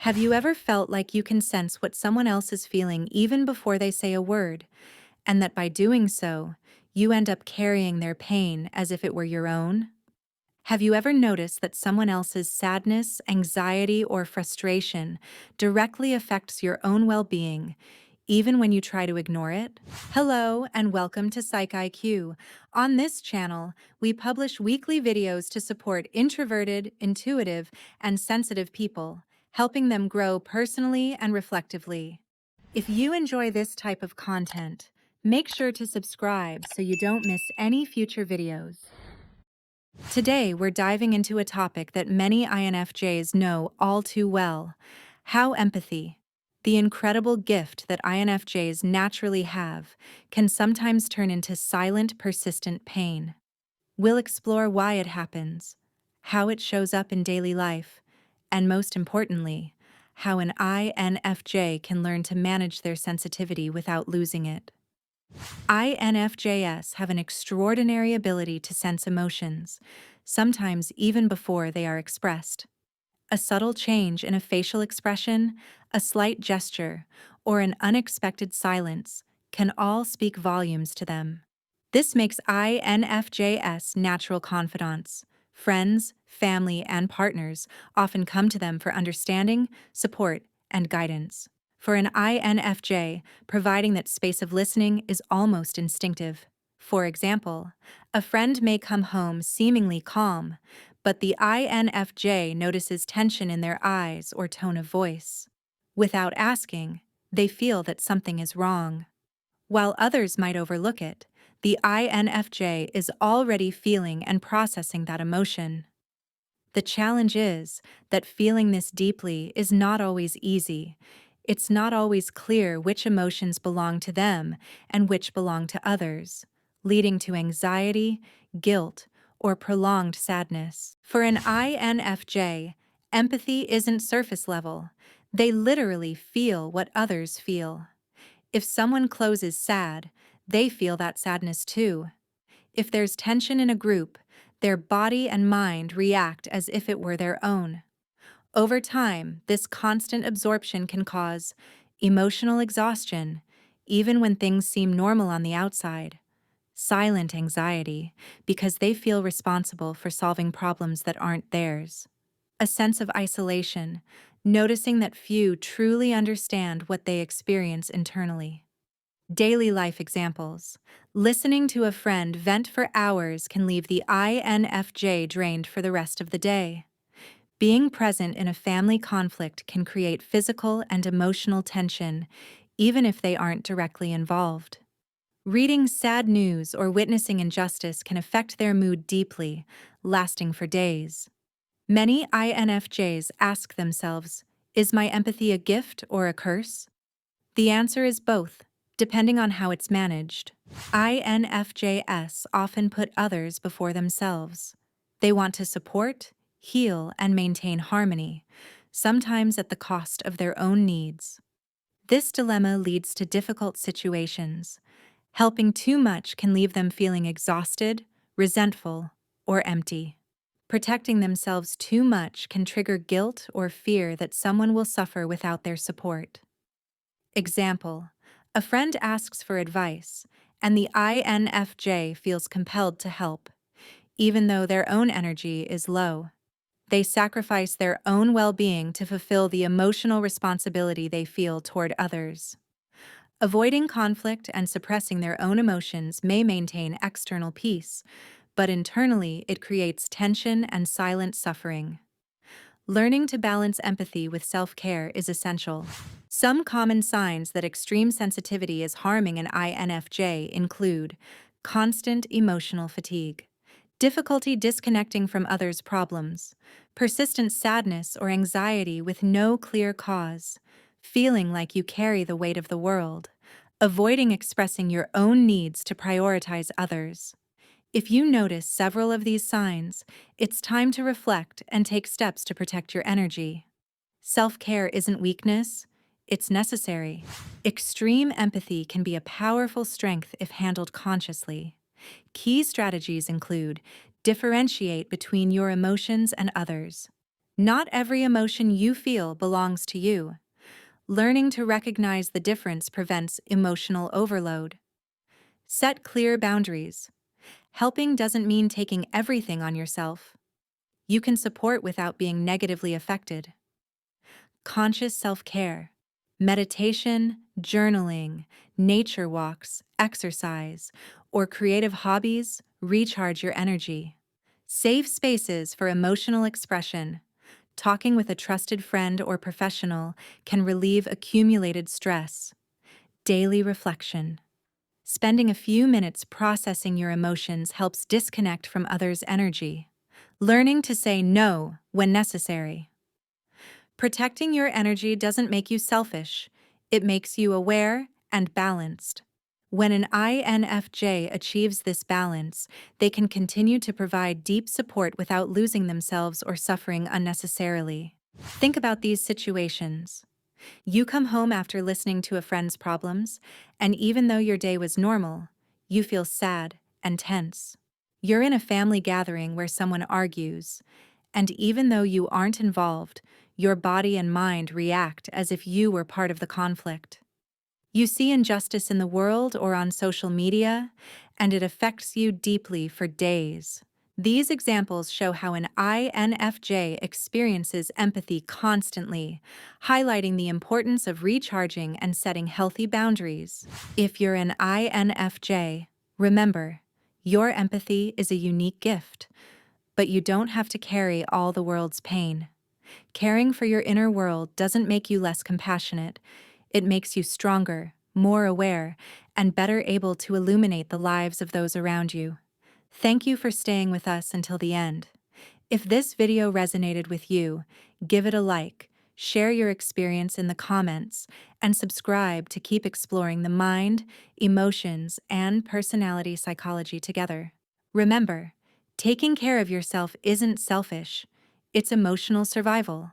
Have you ever felt like you can sense what someone else is feeling even before they say a word, and that by doing so, you end up carrying their pain as if it were your own? Have you ever noticed that someone else's sadness, anxiety, or frustration directly affects your own well-being, even when you try to ignore it? Hello, and welcome to Psych IQ. On this channel, we publish weekly videos to support introverted, intuitive, and sensitive people, helping them grow personally and reflectively. If you enjoy this type of content, make sure to subscribe so you don't miss any future videos. Today, we're diving into a topic that many INFJs know all too well: how empathy, the incredible gift that INFJs naturally have, can sometimes turn into silent, persistent pain. We'll explore why it happens, how it shows up in daily life, and most importantly, how an INFJ can learn to manage their sensitivity without losing it. INFJs have an extraordinary ability to sense emotions, sometimes even before they are expressed. A subtle change in a facial expression, a slight gesture, or an unexpected silence can all speak volumes to them. This makes INFJs natural confidants. Friends, family, and partners often come to them for understanding, support, and guidance. For an INFJ, providing that space of listening is almost instinctive. For example, a friend may come home seemingly calm, but the INFJ notices tension in their eyes or tone of voice. Without asking, they feel that something is wrong. While others might overlook it, the INFJ is already feeling and processing that emotion. The challenge is that feeling this deeply is not always easy. It's not always clear which emotions belong to them and which belong to others, leading to anxiety, guilt, or prolonged sadness. For an INFJ, empathy isn't surface level. They literally feel what others feel. If someone closes sad, they feel that sadness too. If there's tension in a group, their body and mind react as if it were their own. Over time, this constant absorption can cause emotional exhaustion, even when things seem normal on the outside. Silent anxiety, because they feel responsible for solving problems that aren't theirs. A sense of isolation, noticing that few truly understand what they experience internally. Daily life examples. Listening to a friend vent for hours can leave the INFJ drained for the rest of the day. Being present in a family conflict can create physical and emotional tension, even if they aren't directly involved. Reading sad news or witnessing injustice can affect their mood deeply, lasting for days. Many INFJs ask themselves, is my empathy a gift or a curse? The answer is both, depending on how it's managed. INFJs often put others before themselves. They want to support, heal, and maintain harmony, sometimes at the cost of their own needs. This dilemma leads to difficult situations. Helping too much can leave them feeling exhausted, resentful, or empty. Protecting themselves too much can trigger guilt or fear that someone will suffer without their support. Example: a friend asks for advice, and the INFJ feels compelled to help, even though their own energy is low. They sacrifice their own well-being to fulfill the emotional responsibility they feel toward others. Avoiding conflict and suppressing their own emotions may maintain external peace, but internally it creates tension and silent suffering. Learning to balance empathy with self-care is essential. Some common signs that extreme sensitivity is harming an INFJ include constant emotional fatigue, difficulty disconnecting from others' problems, persistent sadness or anxiety with no clear cause, feeling like you carry the weight of the world, avoiding expressing your own needs to prioritize others. If you notice several of these signs, it's time to reflect and take steps to protect your energy. Self-care isn't weakness, it's necessary. Extreme empathy can be a powerful strength if handled consciously. Key strategies include: differentiate between your emotions and others. Not every emotion you feel belongs to you. Learning to recognize the difference prevents emotional overload. Set clear boundaries. Helping doesn't mean taking everything on yourself. You can support without being negatively affected. Conscious self-care. Meditation, journaling, nature walks, exercise, or creative hobbies recharge your energy. Safe spaces for emotional expression. Talking with a trusted friend or professional can relieve accumulated stress. Daily reflection. Spending a few minutes processing your emotions helps disconnect from others' energy. Learning to say no when necessary. Protecting your energy doesn't make you selfish. It makes you aware and balanced. When an INFJ achieves this balance, they can continue to provide deep support without losing themselves or suffering unnecessarily. Think about these situations. You come home after listening to a friend's problems, and even though your day was normal, you feel sad and tense. You're in a family gathering where someone argues, and even though you aren't involved, your body and mind react as if you were part of the conflict. You see injustice in the world or on social media, and it affects you deeply for days. These examples show how an INFJ experiences empathy constantly, highlighting the importance of recharging and setting healthy boundaries. If you're an INFJ, remember, your empathy is a unique gift, but you don't have to carry all the world's pain. Caring for your inner world doesn't make you less compassionate. It makes you stronger, more aware, and better able to illuminate the lives of those around you. Thank you for staying with us until the end. If this video resonated with you, give it a like, share your experience in the comments, and subscribe to keep exploring the mind, emotions, and personality psychology together. Remember, taking care of yourself isn't selfish, it's emotional survival.